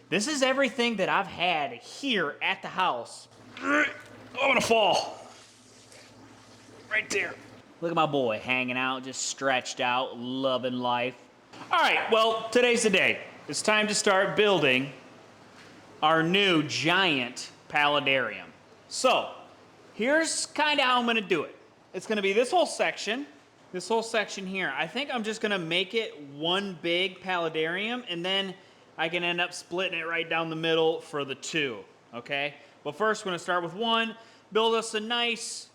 This is everything that I've had here at the house. I'm gonna fall. Right there. Look at my boy hanging out, just stretched out, loving life. All right, well, today's the day. It's time to start building our new giant paladarium. So, here's kind of how I'm gonna do it. It's gonna be this whole section here. I think I'm just gonna make it one big paladarium, and then I can end up splitting it right down the middle for the two, okay? But first, we're gonna start with one, build us a nice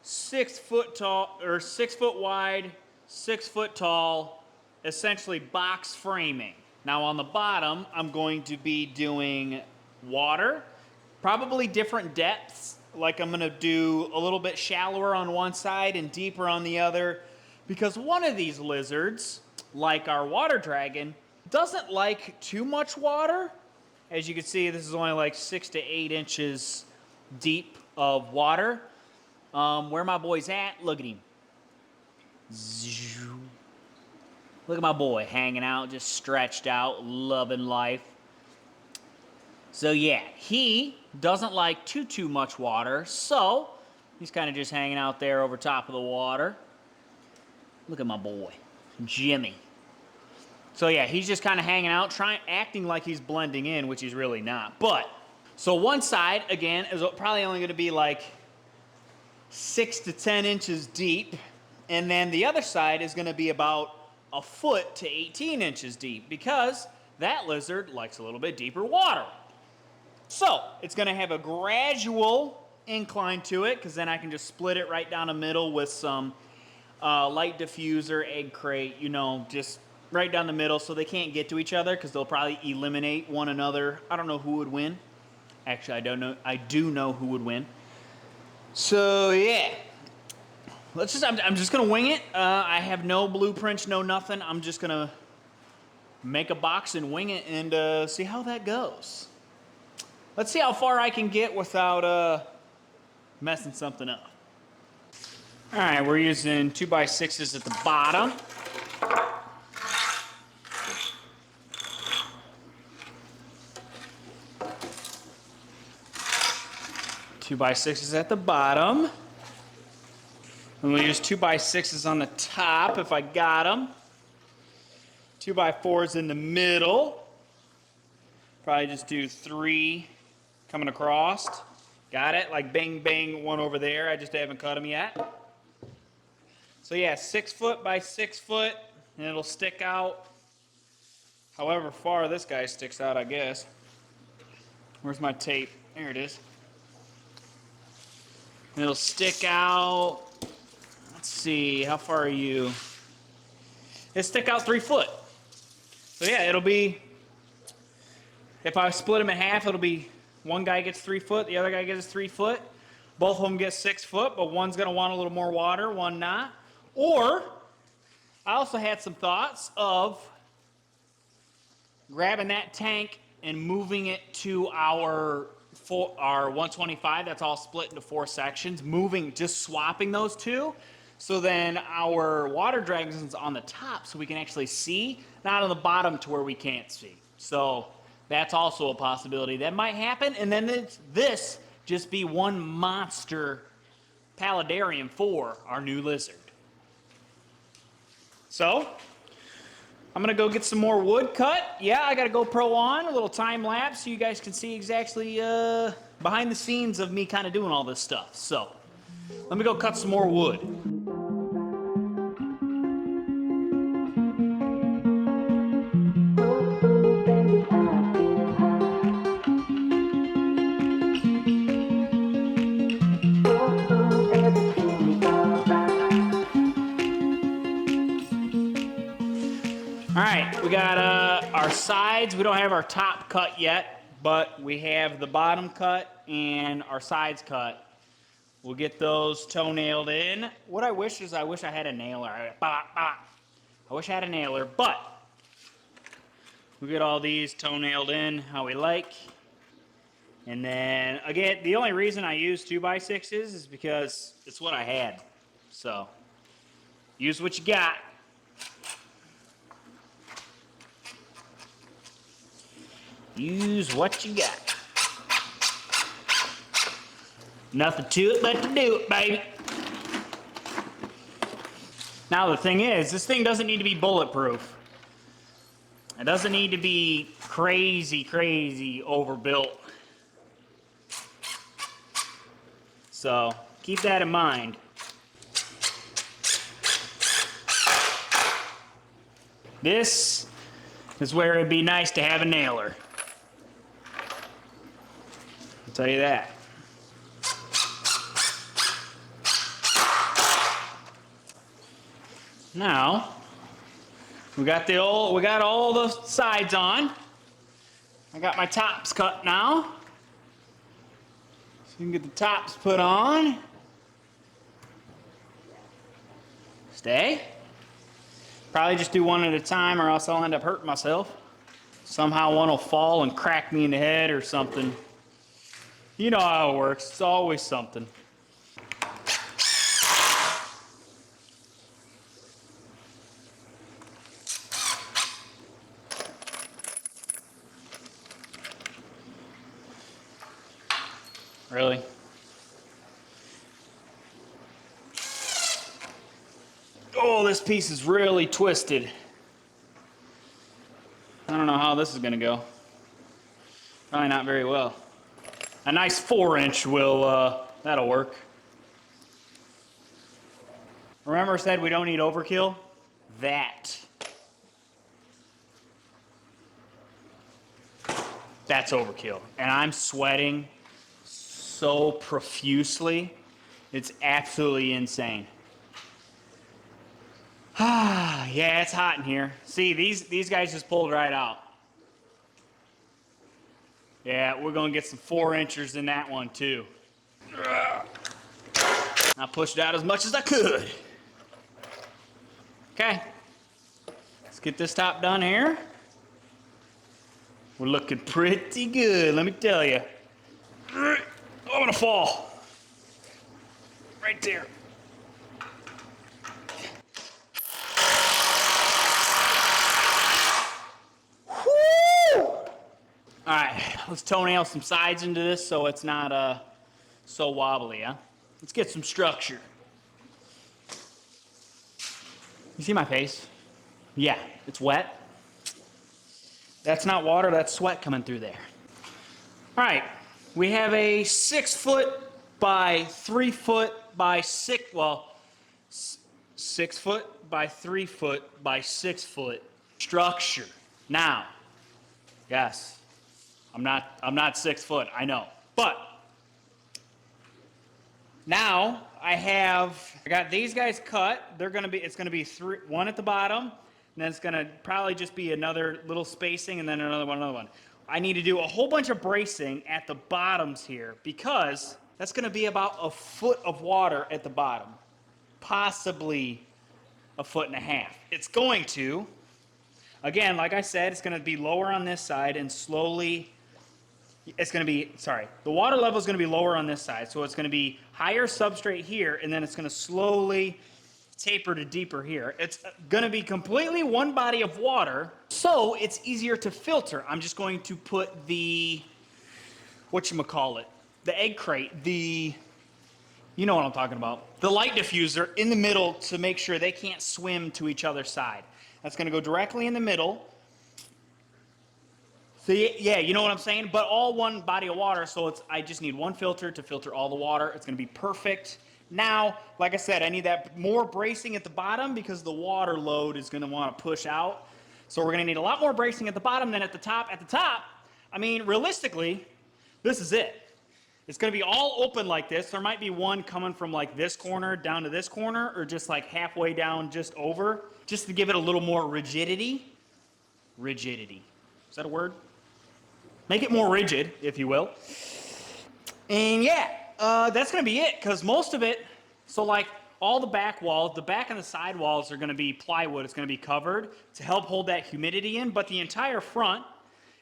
6 foot tall, or 6 foot wide, 6 foot tall, essentially box framing. Now on the bottom, I'm going to be doing water, probably different depths. Like I'm gonna do a little bit shallower on one side and deeper on the other, because one of these lizards, like our water dragon, doesn't like too much water. As you can see, this is only like 6 to 8 inches deep of water. Where my boy's at, look at him. Look at my boy hanging out, just stretched out, loving life. So yeah, he doesn't like too much water, so he's kind of just hanging out there over top of the water. Look at my boy, Jimmy. So yeah, he's just kind of hanging out, acting like he's blending in, which he's really not. But, so one side, again, is probably only gonna be like 6 to 10 inches deep, and then the other side is gonna be about a foot to 18 inches deep, because that lizard likes a little bit deeper water. So, it's gonna have a gradual incline to it, because then I can just split it right down the middle with some light diffuser, egg crate, you know, just right down the middle, so they can't get to each other, because they'll probably eliminate one another. I don't know who would win. Actually, I don't know. I do know who would win. So yeah, I'm just gonna wing it. I have no blueprints, no nothing. I'm just gonna make a box and wing it and see how that goes. Let's see how far I can get without messing something up. All right, we're using 2x6s at the bottom. Two by 6s at the bottom. And we'll use 2x6s on the top if I got them. 2x4s in the middle. Probably just do 3 coming across. Got it? Like bang, bang, one over there. I just haven't cut them yet. So yeah, 6 foot by 6 foot, and it'll stick out however far this guy sticks out, I guess. Where's my tape? There it is. And it'll stick out, let's see, how far are you? It'll stick out 3 foot. So yeah, it'll be, if I split them in half, it'll be one guy gets 3 foot, the other guy gets 3 foot. Both of them get 6 foot, but one's gonna want a little more water, one not. Or, I also had some thoughts of grabbing that tank and moving it to our 125, that's all split into 4 sections, just swapping those two, so then our water dragon's on the top so we can actually see, not on the bottom to where we can't see. So that's also a possibility that might happen, and then this just be one monster paladarium for our new lizard. So, I'm gonna go get some more wood cut. Yeah, I got a GoPro on, a little time lapse, so you guys can see exactly behind the scenes of me kind of doing all this stuff. So, let me go cut some more wood. All right, we got our sides. We don't have our top cut yet, but we have the bottom cut and our sides cut. We'll get those toe-nailed in. What I wish is I had a nailer. I wish I had a nailer, but we'll get all these toe-nailed in how we like. And then, again, the only reason I use 2x6s is because it's what I had. So, use what you got. Use what you got. Nothing to it but to do it, baby. Now the thing is, this thing doesn't need to be bulletproof. It doesn't need to be crazy overbuilt. So keep that in mind. This is where it'd be nice to have a nailer. I'll tell you that. Now, we got all the sides on. I got my tops cut now. So you can get the tops put on. Stay. Probably just do one at a time or else I'll end up hurting myself. Somehow one will fall and crack me in the head or something. You know how it works. It's always something. Really? Oh, this piece is really twisted. I don't know how this is going to go. Probably not very well. A nice 4-inch will, that'll work. Remember I said we don't need overkill? That's overkill. And I'm sweating so profusely. It's absolutely insane. Yeah, it's hot in here. See, these guys just pulled right out. Yeah, we're gonna get some 4-inchers in that one too. I pushed out as much as I could. Okay, let's get this top done here. We're looking pretty good, let me tell you. I'm gonna fall. Right there. All right, let's toenail some sides into this so it's not so wobbly, huh? Let's get some structure. You see my face? Yeah, it's wet. That's not water, that's sweat coming through there. All right, we have a 6 foot by 3 foot by 6, 6 foot by 3 foot by 6 foot structure. Now, yes, I'm not 6 foot, I know. But now I got these guys cut. It's gonna be one at the bottom, and then it's gonna probably just be another little spacing, and then another one. I need to do a whole bunch of bracing at the bottoms here because that's gonna be about a foot of water at the bottom, possibly a foot and a half. It's going to, again, like I said, it's gonna be lower on this side and slowly. The water level is going to be lower on this side, so it's going to be higher substrate here, and then it's going to slowly taper to deeper here. It's going to be completely one body of water, so it's easier to filter. I'm just going to put the egg crate, you know what I'm talking about, the light diffuser in the middle to make sure they can't swim to each other's side. That's going to go directly in the middle. So yeah, you know what I'm saying? But all one body of water, so I just need one filter to filter all the water. It's gonna be perfect. Now, like I said, I need that more bracing at the bottom because the water load is gonna wanna push out. So we're gonna need a lot more bracing at the bottom than at the top. At the top, I mean, realistically, this is it. It's gonna be all open like this. There might be one coming from like this corner down to this corner, or just like halfway down just over, just to give it a little more rigidity. Rigidity, is that a word? Make it more rigid, if you will. And yeah, that's gonna be it, because most of it, so like all the back walls, the back and the side walls are gonna be plywood. It's gonna be covered to help hold that humidity in, but the entire front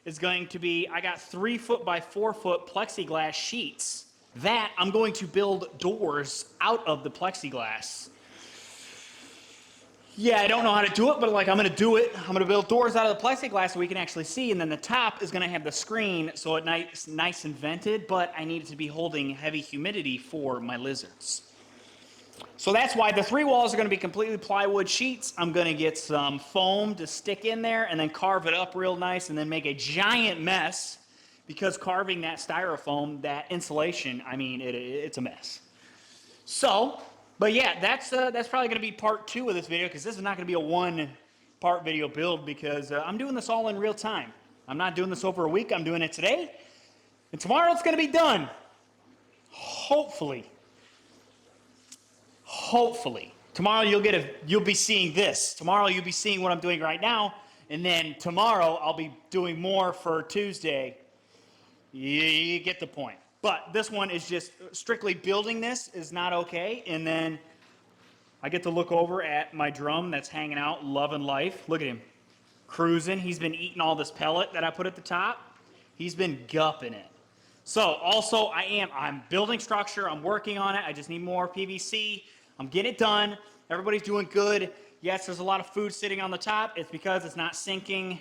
is going to be, I got 3 foot by 4 foot plexiglass sheets. That I'm going to build doors out of the plexiglass. yeah, I don't know how to do it, but like I'm gonna do it. I'm gonna build doors out of the plexiglass so we can actually see, and then the top is gonna have the screen so it's nice and vented, but I need it to be holding heavy humidity for my lizards. So that's why the 3 walls are gonna be completely plywood sheets. I'm gonna get some foam to stick in there and then carve it up real nice and then make a giant mess because carving that styrofoam, that insulation, I mean, it's a mess. So, but yeah, that's probably going to be part 2 of this video because this is not going to be a 1-part video build because I'm doing this all in real time. I'm not doing this over a week. I'm doing it today, and tomorrow it's going to be done. Hopefully. Tomorrow you'll be seeing this. Tomorrow you'll be seeing what I'm doing right now, and then tomorrow I'll be doing more for Tuesday. You get the point. But this one is just strictly building this is not okay. And then I get to look over at my drum that's hanging out, loving life. Look at him, cruising. He's been eating all this pellet that I put at the top. He's been gupping it. So also I'm building structure. I'm working on it. I just need more PVC. I'm getting it done. Everybody's doing good. Yes, there's a lot of food sitting on the top. It's because it's not sinking.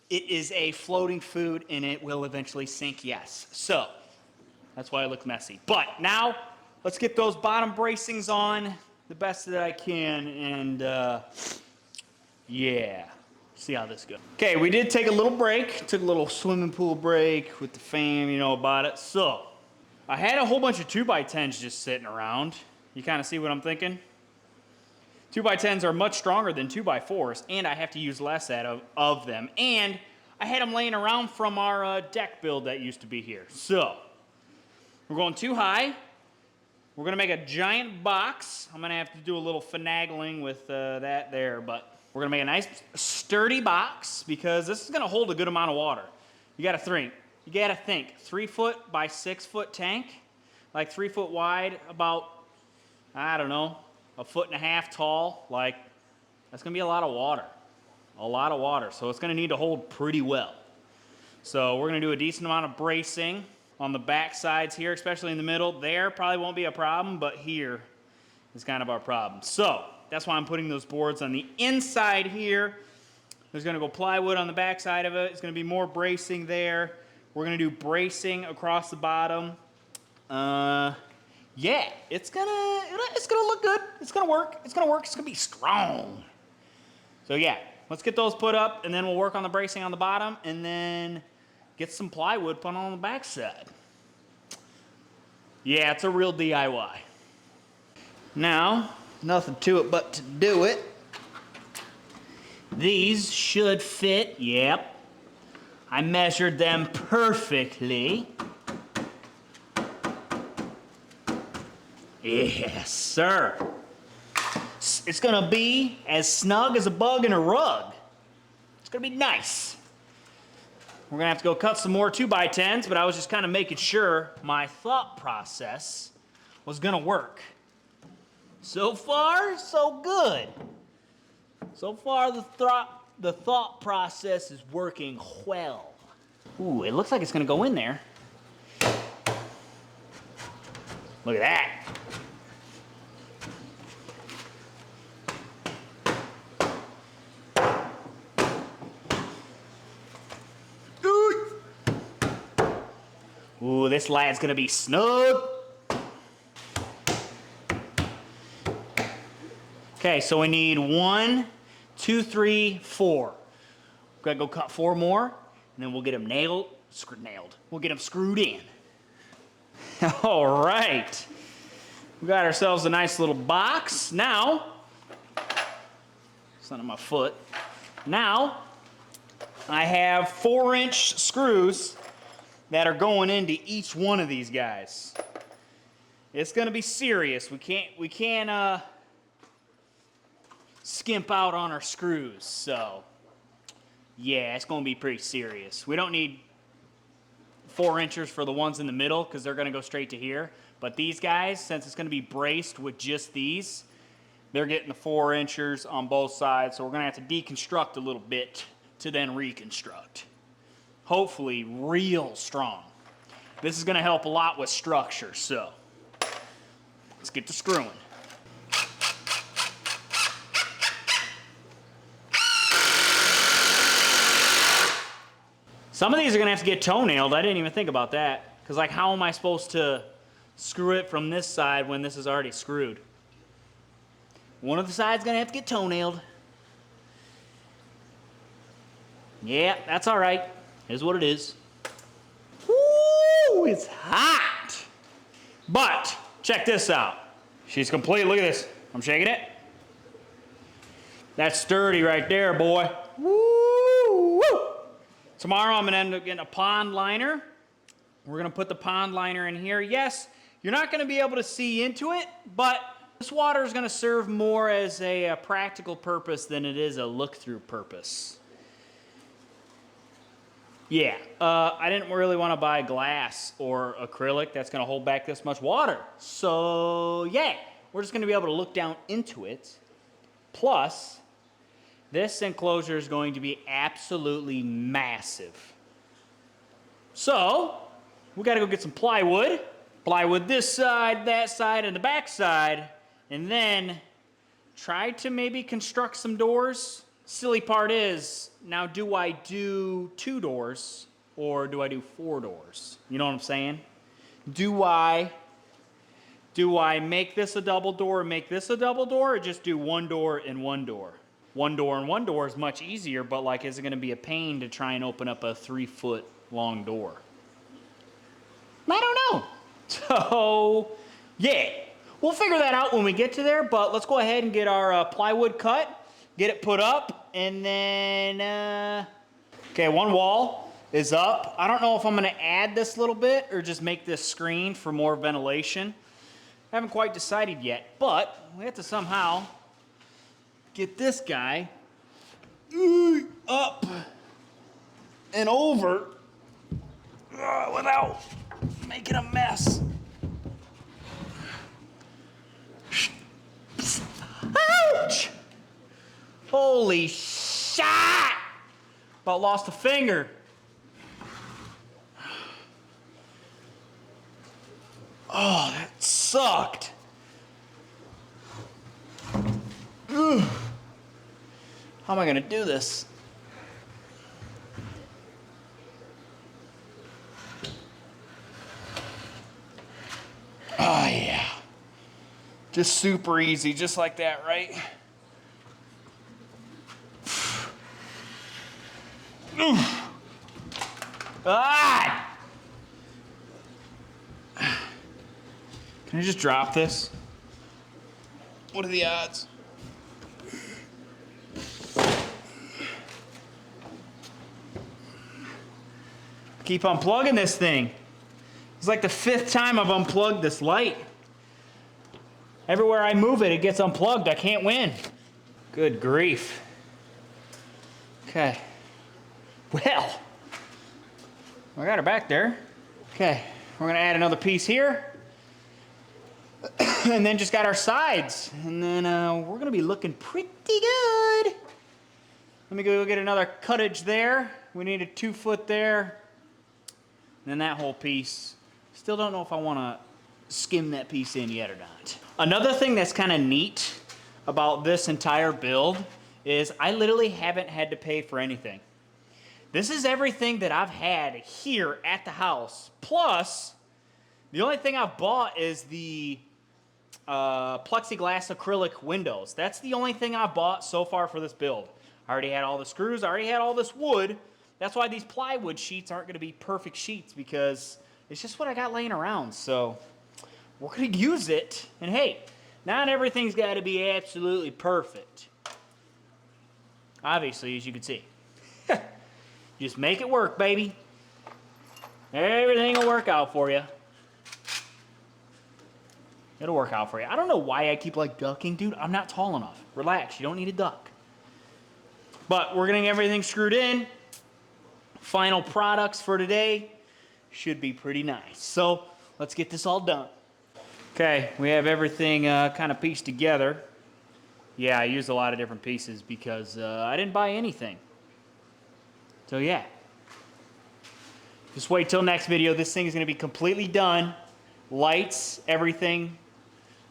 It is a floating food and it will eventually sink, yes. So that's why it looks messy. But now let's get those bottom bracings on the best that I can, and yeah, see how this goes. Okay, we did take a little break, took a little swimming pool break with the fam, you know about it. So I had a whole bunch of 2x10s just sitting around. You kind of see what I'm thinking? 2x10s are much stronger than 2x4s, and I have to use less of them. And I had them laying around from our deck build that used to be here. So we're going too high. We're going to make a giant box. I'm going to have to do a little finagling with that there, but we're going to make a nice sturdy box because this is going to hold a good amount of water. You got to think 3 foot by 6 foot tank, like 3 foot wide, about, I don't know, 1.5 feet tall. Like, that's going to be a lot of water. So it's going to need to hold pretty well. So we're going to do a decent amount of bracing on the back sides here, especially in the middle. There probably won't be a problem, but here is kind of our problem. So that's why I'm putting those boards on the inside here. There's going to go plywood on the back side of it. It's going to be more bracing there. We're going to do bracing across the bottom. Yeah, it's gonna look good. It's gonna work. It's gonna be strong. So yeah, let's get those put up, and then we'll work on the bracing on the bottom, and then get some plywood put on the back side. Yeah, it's a real DIY. Now, nothing to it but to do it. These should fit. Yep, I measured them perfectly. Yes, sir. It's gonna be as snug as a bug in a rug. It's gonna be nice. We're gonna have to go cut some more 2x10s, but I was just kind of making sure my thought process was gonna work. So far, so good. So far, the thought process is working well. Ooh, it looks like it's gonna go in there. Look at that. Ooh, this lad's gonna be snug. Okay, so we need 1, 2, 3, 4. We're gonna go cut 4 more, and then we'll get them nailed. We'll get them screwed in. All right. We got ourselves a nice little box. Now, it's under my foot. Now, I have 4-inch screws that are going into each one of these guys. It's gonna be serious. We can't skimp out on our screws. So, yeah, it's gonna be pretty serious. We don't need 4 inches for the ones in the middle because they're gonna go straight to here. But these guys, since it's gonna be braced with just these, they're getting the 4 inches on both sides. So we're gonna have to deconstruct a little bit to then reconstruct. Hopefully real strong. This is gonna help a lot with structure, so let's get to screwing. Some of these are gonna have to get toenailed. I didn't even think about that. Because like, how am I supposed to screw it from this side when this is already screwed? One of the sides gonna have to get toenailed. Yeah, that's all right. Here's what it is. Woo, it's hot. But check this out. She's complete. Look at this. I'm shaking it. That's sturdy right there, boy. Woo, woo. Tomorrow I'm gonna end up getting a pond liner. We're gonna put the pond liner in here. Yes, you're not gonna be able to see into it, but this water is gonna serve more as a practical purpose than it is a look-through purpose. Yeah, I didn't really want to buy glass or acrylic that's going to hold back this much water. So, yeah, we're just going to be able to look down into it. Plus, this enclosure is going to be absolutely massive. So, we got to go get some plywood. Plywood this side, that side, and the back side. And then try to maybe construct some doors. Silly part is, now do I do 2 doors or do I do 4 doors? You know what I'm saying? Do I make this a double door and make this a double door, or just do 1 door and 1 door? 1 door and 1 door is much easier, but like, is it gonna be a pain to try and open up a 3-foot long door? I don't know. So, yeah, we'll figure that out when we get to there, but let's go ahead and get our plywood cut. Get it put up, and then, okay, 1 wall is up. I don't know if I'm gonna add this little bit or just make this screen for more ventilation. I haven't quite decided yet, but we have to somehow get this guy up and over without making a mess. Ouch! Holy shit! About lost a finger. Oh, that sucked. Ugh. How am I gonna do this? Oh yeah. Just super easy, just like that, right? Ah! Can I just drop this? What are the odds? Keep unplugging this thing. It's like the 5th time I've unplugged this light. Everywhere I move it, it gets unplugged. I can't win. Good grief. Okay. Well, I got her back there. Okay, we're gonna add another piece here. And then just got our sides. And then we're gonna be looking pretty good. Let me go get another cuttage there. We need a 2-foot there. And then that whole piece. Still don't know if I wanna skim that piece in yet or not. Another thing that's kind of neat about this entire build is I literally haven't had to pay for anything. This is everything that I've had here at the house. Plus, the only thing I've bought is the plexiglass acrylic windows. That's the only thing I've bought so far for this build. I already had all the screws. I already had all this wood. That's why these plywood sheets aren't going to be perfect sheets, because it's just what I got laying around. So we're going to use it. And hey, not everything's got to be absolutely perfect. Obviously, as you can see. Just make it work, baby. Everything will work out for you. It'll work out for you. I don't know why I keep like ducking, dude. I'm not tall enough. Relax, you don't need to duck. But we're getting everything screwed in. Final products for today should be pretty nice. So let's get this all done. Okay, we have everything kind of pieced together. Yeah, I used a lot of different pieces because I didn't buy anything. So yeah, just wait till next video. This thing is going to be completely done. Lights, everything,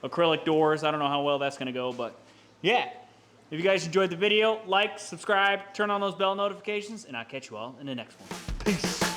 acrylic doors. I don't know how well that's going to go, but yeah. If you guys enjoyed the video, like, subscribe, turn on those bell notifications, and I'll catch you all in the next one. Peace.